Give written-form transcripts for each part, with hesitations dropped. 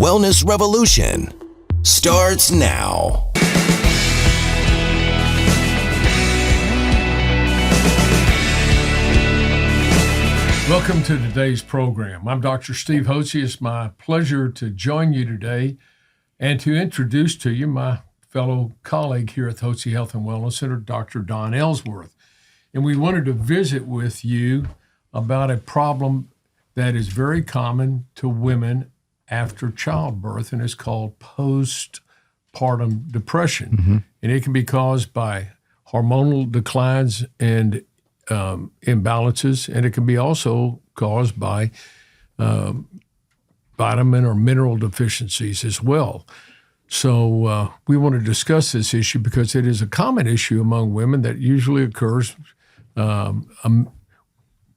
wellness revolution starts now. Welcome to today's program. I'm Dr. Steve Hotze. It's my pleasure to join you today and to introduce to you my fellow colleague here at the Hotze Health and Wellness Center, Dr. Don Ellsworth. And we wanted to visit with you about a problem that is very common to women after childbirth, and it's called postpartum depression. Mm-hmm. And it can be caused by hormonal declines and imbalances, and it can be also caused by vitamin or mineral deficiencies as well. So we want to discuss this issue because it is a common issue among women that usually occurs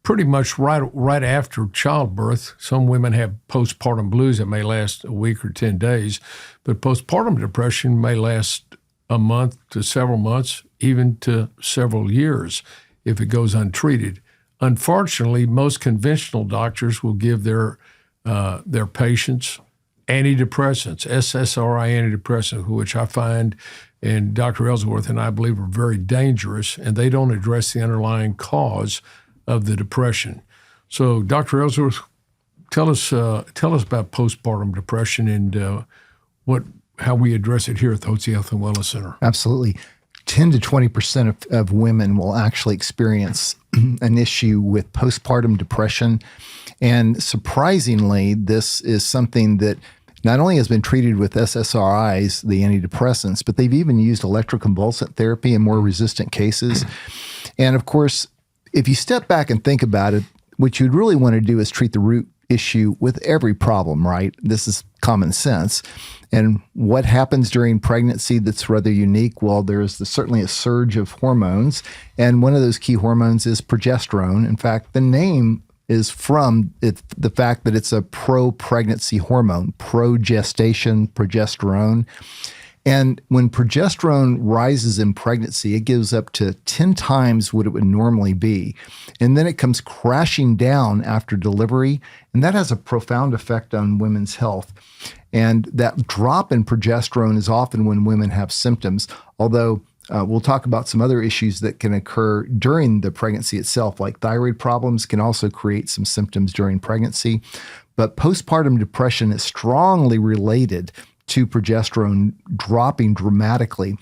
pretty much right after childbirth. Some women have postpartum blues that may last a week or 10 days, but postpartum depression may last a month to several months, even to several years if it goes untreated. Unfortunately, most conventional doctors will give their patients antidepressants, SSRI antidepressants, which I find, and Dr. Ellsworth and I believe, are very dangerous, and they don't address the underlying cause of the depression. So, Dr. Ellsworth, tell us about postpartum depression and how we address it here at the Hotze Health and Wellness Center. Absolutely. 10 to 20% of women will actually experience an issue with postpartum depression. And surprisingly, this is something that not only has been treated with SSRIs, the antidepressants, but they've even used electroconvulsant therapy in more resistant cases. And of course, if you step back and think about it, what you'd really want to do is treat the root issue with every problem, right? This is common sense. And what happens during pregnancy that's rather unique? Well, there's certainly a surge of hormones. And one of those key hormones is progesterone. In fact, the name is from the fact that it's a pro-pregnancy hormone, progestation, progesterone. And when progesterone rises in pregnancy, it goes up to 10 times what it would normally be. And then it comes crashing down after delivery. And that has a profound effect on women's health. And that drop in progesterone is often when women have symptoms, although we'll talk about some other issues that can occur during the pregnancy itself, like thyroid problems can also create some symptoms during pregnancy. But postpartum depression is strongly related to progesterone dropping dramatically.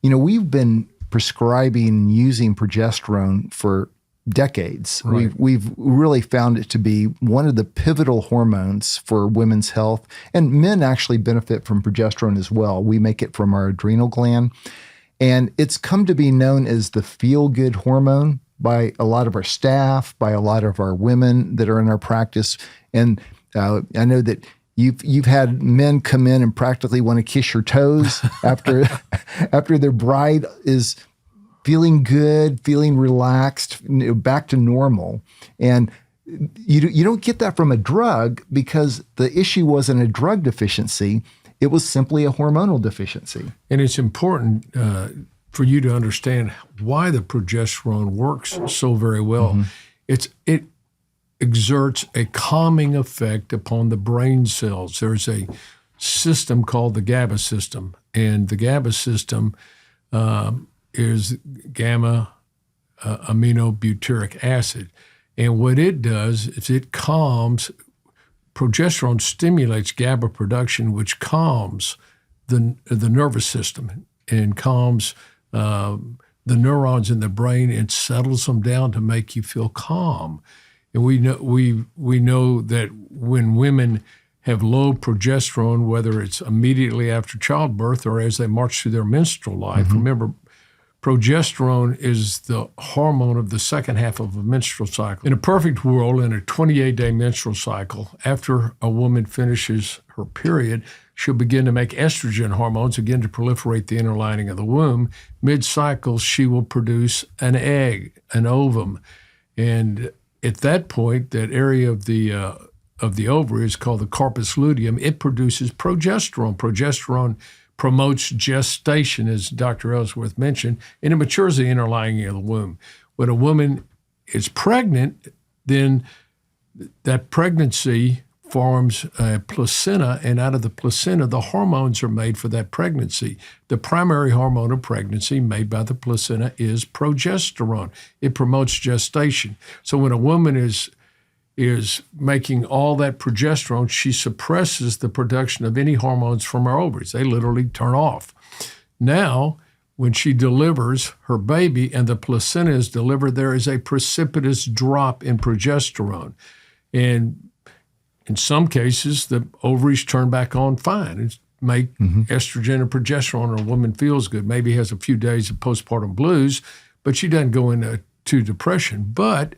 You know, we've been prescribing and using progesterone for decades. Right. We've really found it to be one of the pivotal hormones for women's health, and men actually benefit from progesterone as well. We make it from our adrenal gland, and it's come to be known as the feel-good hormone by a lot of our staff, by a lot of our women that are in our practice. And I know that You've had men come in and practically want to kiss your toes after their bride is feeling good, feeling relaxed, back to normal. And you don't get that from a drug because the issue wasn't a drug deficiency. It was simply a hormonal deficiency. And it's important for you to understand why the progesterone works so very well. Mm-hmm. It exerts a calming effect upon the brain cells. There's a system called the GABA system, and the GABA system is gamma aminobutyric acid. And what it does is it calms, progesterone stimulates GABA production, which calms the nervous system and calms the neurons in the brain and settles them down to make you feel calm. And we know that when women have low progesterone, whether it's immediately after childbirth or as they march through their menstrual life, mm-hmm. Remember, progesterone is the hormone of the second half of a menstrual cycle. In a perfect world, in a 28-day menstrual cycle, after a woman finishes her period, she'll begin to make estrogen hormones, again to proliferate the inner lining of the womb. Mid-cycle, she will produce an egg, an ovum, and at that point, that area of the ovary is called the corpus luteum. It produces progesterone. Progesterone promotes gestation, as Dr. Ellsworth mentioned, and it matures the inner lining of the womb. When a woman is pregnant, then that pregnancy forms a placenta, and out of the placenta, the hormones are made for that pregnancy. The primary hormone of pregnancy made by the placenta is progesterone. It promotes gestation. So when a woman is making all that progesterone, she suppresses the production of any hormones from her ovaries. They literally turn off. Now, when she delivers her baby and the placenta is delivered, there is a precipitous drop in progesterone. And in some cases, the ovaries turn back on fine and make estrogen and progesterone, and a woman feels good, maybe has a few days of postpartum blues, but she doesn't go into depression. But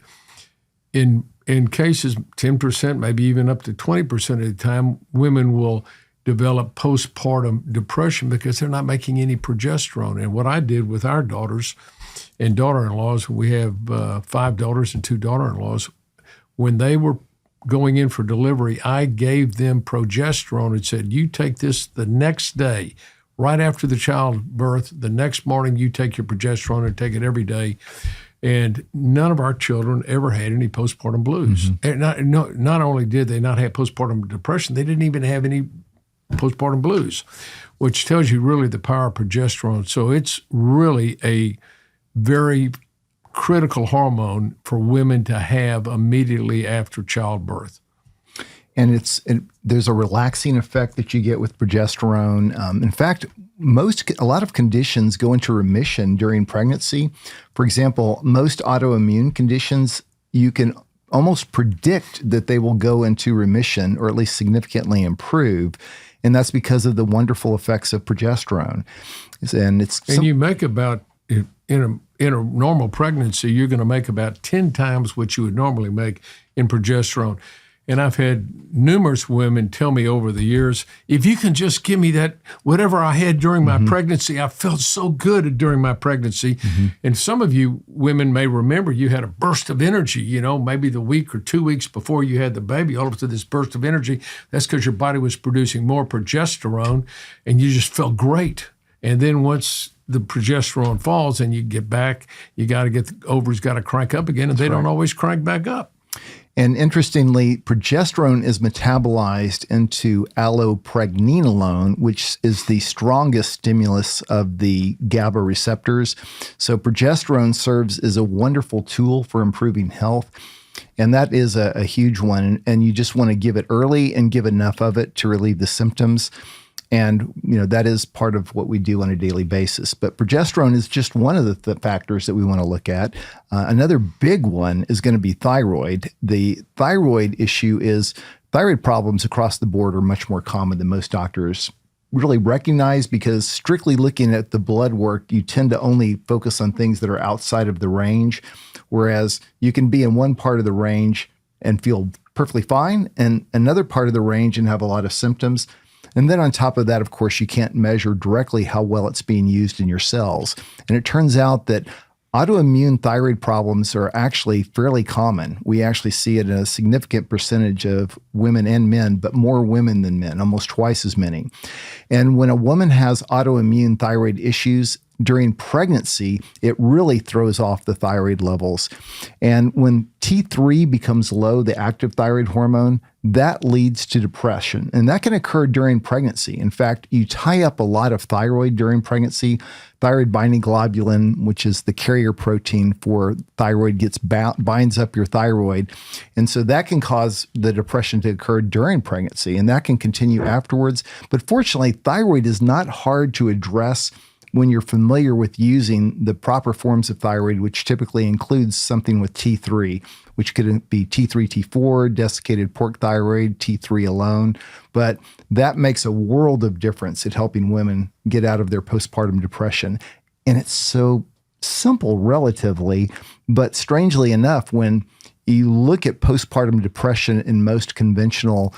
in cases, 10%, maybe even up to 20% of the time, women will develop postpartum depression because they're not making any progesterone. And what I did with our daughters and daughter-in-laws, we have 5 daughters and 2 daughter-in-laws, when they were going in for delivery, I gave them progesterone and said, you take this the next day, right after the childbirth, the next morning you take your progesterone and take it every day. And none of our children ever had any postpartum blues. And not only did they not have postpartum depression, they didn't even have any postpartum blues, which tells you really the power of progesterone. So it's really a very critical hormone for women to have immediately after childbirth. And there's a relaxing effect that you get with progesterone. In fact, a lot of conditions go into remission during pregnancy. For example, most autoimmune conditions, you can almost predict that they will go into remission or at least significantly improve. And that's because of the wonderful effects of progesterone. And you make about, in a normal pregnancy, you're going to make about 10 times what you would normally make in progesterone. And I've had numerous women tell me over the years, if you can just give me that, whatever I had during my pregnancy, I felt so good during my pregnancy. And some of you women may remember you had a burst of energy, maybe the week or 2 weeks before you had the baby, all of a sudden this burst of energy. That's because your body was producing more progesterone and you just felt great. And then once the progesterone falls and you get back, the ovaries got to crank up again, and they don't always crank back up. And interestingly, progesterone is metabolized into allopregnenolone, which is the strongest stimulus of the GABA receptors. So progesterone serves as a wonderful tool for improving health. And that is a huge one. And you just want to give it early and give enough of it to relieve the symptoms. And, that is part of what we do on a daily basis. But progesterone is just one of the factors that we want to look at. Another big one is going to be thyroid. The thyroid issue is thyroid problems across the board are much more common than most doctors really recognize, because strictly looking at the blood work, you tend to only focus on things that are outside of the range, whereas you can be in one part of the range and feel perfectly fine, and another part of the range and have a lot of symptoms. And then on top of that, of course, you can't measure directly how well it's being used in your cells. And it turns out that autoimmune thyroid problems are actually fairly common. We actually see it in a significant percentage of women and men, but more women than men, almost twice as many. And when a woman has autoimmune thyroid issues during pregnancy, it really throws off the thyroid levels. And when T3 becomes low, the active thyroid hormone, that leads to depression. And that can occur during pregnancy. In fact, you tie up a lot of thyroid during pregnancy. Thyroid binding globulin, which is the carrier protein for thyroid, binds up your thyroid. And so that can cause the depression to occur during pregnancy, and that can continue afterwards. But fortunately, thyroid is not hard to address when you're familiar with using the proper forms of thyroid, which typically includes something with T3, which could be T3, T4, desiccated pork thyroid, T3 alone. But that makes a world of difference at helping women get out of their postpartum depression. And it's so simple relatively, but strangely enough, when you look at postpartum depression in most conventional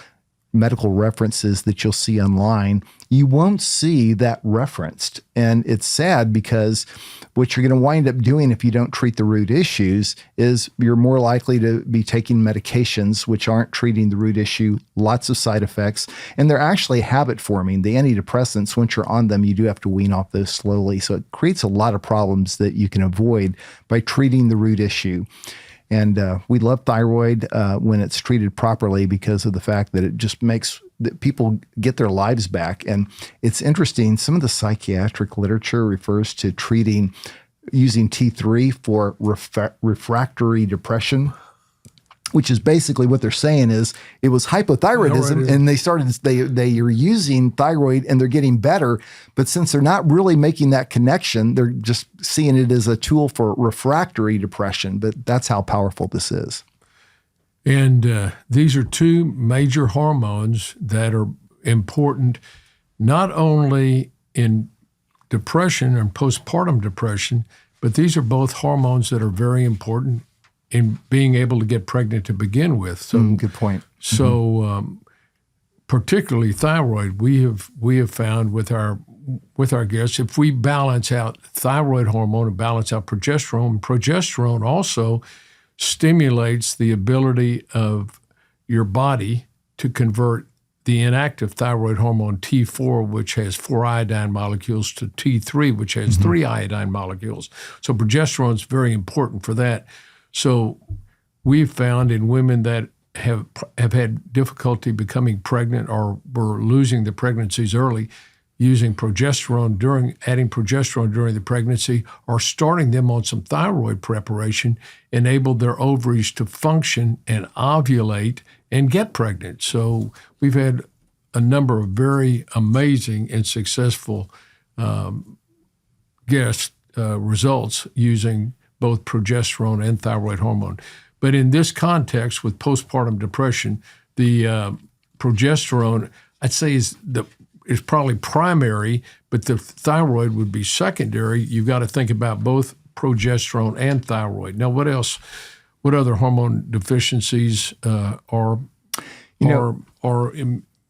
medical references that you'll see online, you won't see that referenced. And it's sad, because what you're going to wind up doing if you don't treat the root issues is you're more likely to be taking medications which aren't treating the root issue, lots of side effects, and they're actually habit forming. The antidepressants, once you're on them, you do have to wean off those slowly. So it creates a lot of problems that you can avoid by treating the root issue. And we love thyroid when it's treated properly because of the fact that it just makes that people get their lives back. And it's interesting, some of the psychiatric literature refers to treating using T3 for refractory depression, which is basically what they're saying is it was hypothyroidism, and they are using thyroid and they're getting better. But since they're not really making that connection, they're just seeing it as a tool for refractory depression. But that's how powerful this is. And these are two major hormones that are important not only in depression and postpartum depression, but these are both hormones that are very important in being able to get pregnant to begin with. So, good point. So, particularly thyroid, we have found with our guests, if we balance out thyroid hormone and balance out progesterone also stimulates the ability of your body to convert the inactive thyroid hormone T4, which has 4 iodine molecules, to T3, which has 3 iodine molecules. So progesterone is very important for that. So we've found in women that have had difficulty becoming pregnant or were losing the pregnancies early, using adding progesterone during the pregnancy or starting them on some thyroid preparation enabled their ovaries to function and ovulate and get pregnant. So we've had a number of very amazing and successful results using both progesterone and thyroid hormone. But in this context with postpartum depression, the progesterone, I'd say, is probably primary, but the thyroid would be secondary. You've got to think about both progesterone and thyroid. Now, what else? What other hormone deficiencies or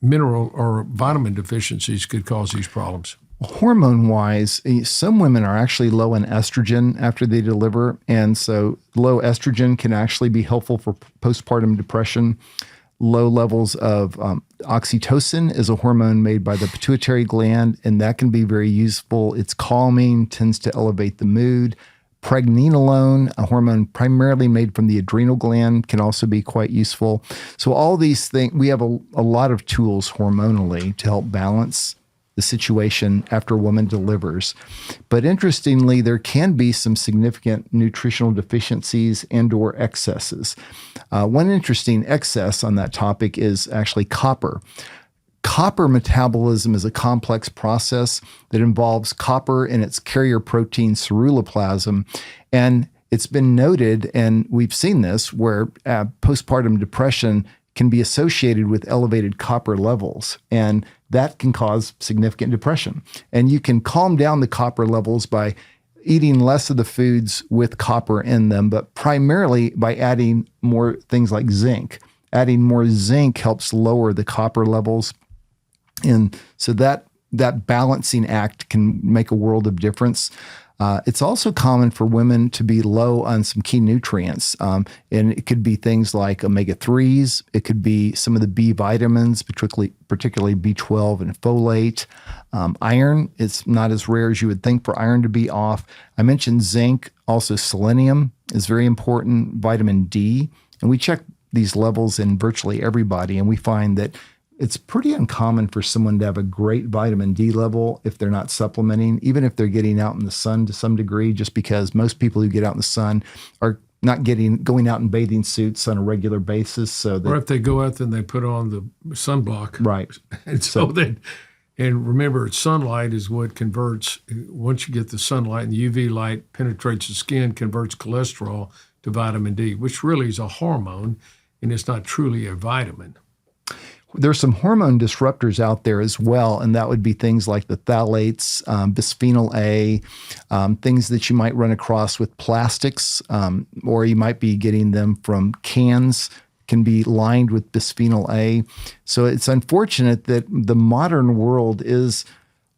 mineral or vitamin deficiencies could cause these problems? Hormone-wise, some women are actually low in estrogen after they deliver, and so low estrogen can actually be helpful for postpartum depression. Low levels of oxytocin is a hormone made by the pituitary gland, and that can be very useful. It's calming, tends to elevate the mood. Pregnenolone, a hormone primarily made from the adrenal gland, can also be quite useful. So all these things, we have a lot of tools hormonally to help balance the situation after a woman delivers. But interestingly, there can be some significant nutritional deficiencies and/or excesses. One interesting excess on that topic is actually copper. Copper metabolism is a complex process that involves copper in its carrier protein ceruloplasm. And it's been noted, and we've seen this, where postpartum depression can be associated with elevated copper levels, and that can cause significant depression. And you can calm down the copper levels by eating less of the foods with copper in them, but primarily by adding more things like zinc. Adding more zinc helps lower the copper levels. And so that balancing act can make a world of difference. It's also common for women to be low on some key nutrients. And it could be things like omega-3s. It could be some of the B vitamins, particularly B12 and folate. Iron, it's not as rare as you would think for iron to be off. I mentioned zinc. Also selenium is very important. Vitamin D. And we check these levels in virtually everybody, and we find that it's pretty uncommon for someone to have a great vitamin D level if they're not supplementing, even if they're getting out in the sun to some degree, just because most people who get out in the sun are not going out in bathing suits on a regular basis. Or if they go out, then they put on the sunblock. Right. And remember, sunlight is what converts, once you get the sunlight and the UV light penetrates the skin, converts cholesterol to vitamin D, which really is a hormone, and it's not truly a vitamin. There's some hormone disruptors out there as well, and that would be things like the phthalates, bisphenol A, things that you might run across with plastics, or you might be getting them from cans, can be lined with bisphenol A. So it's unfortunate that the modern world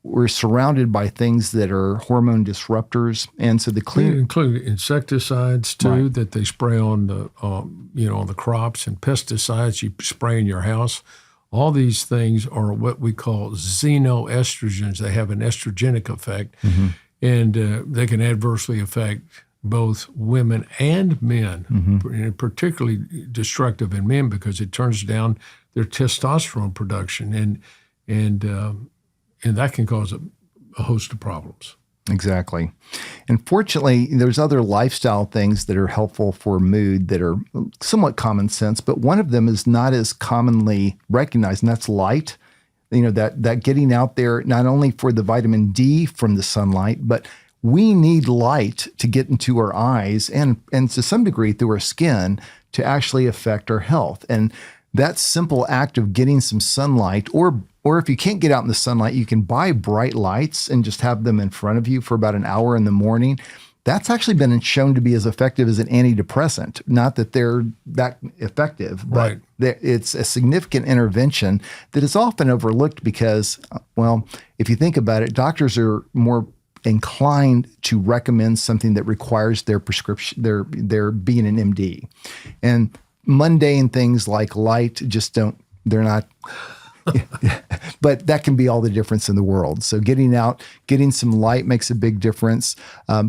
we're surrounded by things that are hormone disruptors, and so include insecticides too, right, that they spray on the crops, and pesticides you spray in your house. All these things are what we call xenoestrogens. They have an estrogenic effect, and they can adversely affect both women and men, and particularly destructive in men because it turns down their testosterone production, and that can cause a host of problems. Exactly. And fortunately, there's other lifestyle things that are helpful for mood that are somewhat common sense, but one of them is not as commonly recognized, and that's light. That getting out there, not only for the vitamin D from the sunlight, but we need light to get into our eyes and to some degree through our skin to actually affect our health. And that simple act of getting some sunlight, or if you can't get out in the sunlight, you can buy bright lights and just have them in front of you for about an hour in the morning. That's actually been shown to be as effective as an antidepressant. Not that they're that effective, but it's a significant intervention that is often overlooked because, well, if you think about it, doctors are more inclined to recommend something that requires their prescription, their being an MD. And mundane things like light just they're not, but that can be all the difference in the world. So getting out, getting some light makes a big difference.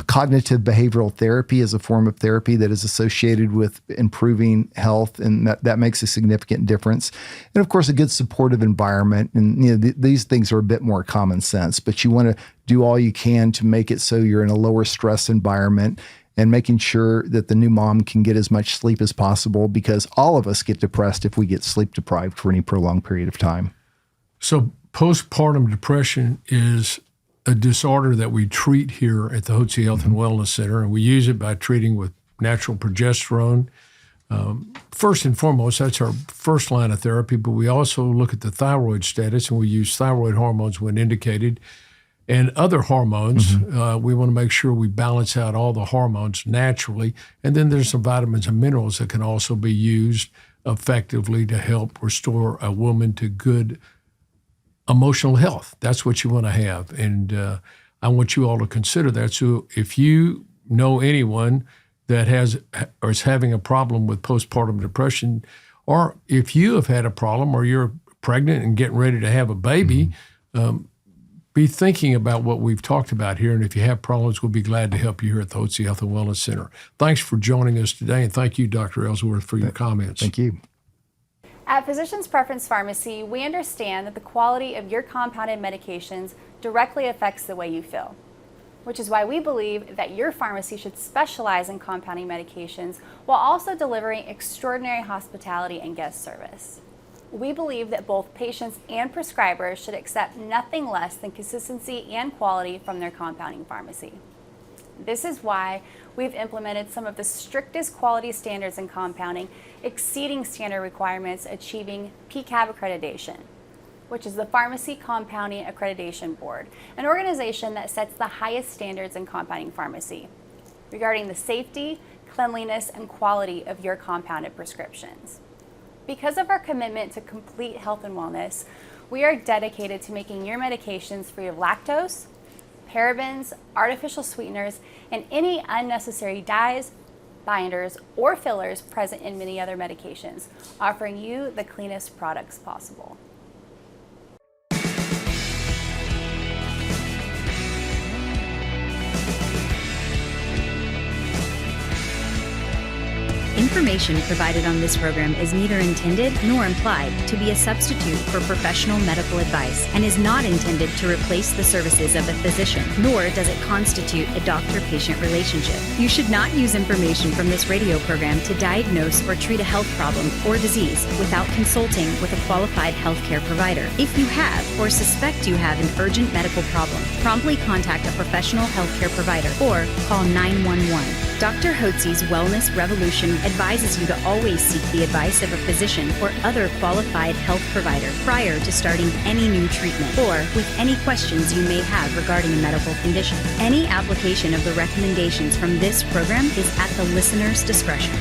Cognitive behavioral therapy is a form of therapy that is associated with improving health, and that makes a significant difference. And of course, a good supportive environment. And these things are a bit more common sense, but you want to do all you can to make it so you're in a lower stress environment, and making sure that the new mom can get as much sleep as possible, because all of us get depressed if we get sleep deprived for any prolonged period of time. So postpartum depression is a disorder that we treat here at the Hotze Health and Wellness Center, and we use it by treating with natural progesterone. First and foremost, that's our first line of therapy, but we also look at the thyroid status, and we use thyroid hormones when indicated. And other hormones, we want to make sure we balance out all the hormones naturally. And then there's some vitamins and minerals that can also be used effectively to help restore a woman to good emotional health. That's what you want to have. And I want you all to consider that. So if you know anyone that has or is having a problem with postpartum depression, or if you have had a problem or you're pregnant and getting ready to have a baby, be thinking about what we've talked about here, and if you have problems, we'll be glad to help you here at the Hotze Health and Wellness Center. Thanks for joining us today, and thank you, Dr. Ellsworth, for your comments. Thank you. At Physicians Preference Pharmacy, we understand that the quality of your compounded medications directly affects the way you feel, which is why we believe that your pharmacy should specialize in compounding medications while also delivering extraordinary hospitality and guest service. We believe that both patients and prescribers should accept nothing less than consistency and quality from their compounding pharmacy. This is why we've implemented some of the strictest quality standards in compounding, exceeding standard requirements, achieving PCAB accreditation, which is the Pharmacy Compounding Accreditation Board, an organization that sets the highest standards in compounding pharmacy regarding the safety, cleanliness, and quality of your compounded prescriptions. Because of our commitment to complete health and wellness, we are dedicated to making your medications free of lactose, parabens, artificial sweeteners, and any unnecessary dyes, binders, or fillers present in many other medications, offering you the cleanest products possible. Information provided on this program is neither intended nor implied to be a substitute for professional medical advice and is not intended to replace the services of a physician, nor does it constitute a doctor-patient relationship. You should not use information from this radio program to diagnose or treat a health problem or disease without consulting with a qualified healthcare provider. If you have or suspect you have an urgent medical problem, promptly contact a professional healthcare provider or call 911. Dr. Hotze's Wellness Revolution advises you to always seek the advice of a physician or other qualified health provider prior to starting any new treatment or with any questions you may have regarding a medical condition. Any application of the recommendations from this program is at the listener's discretion.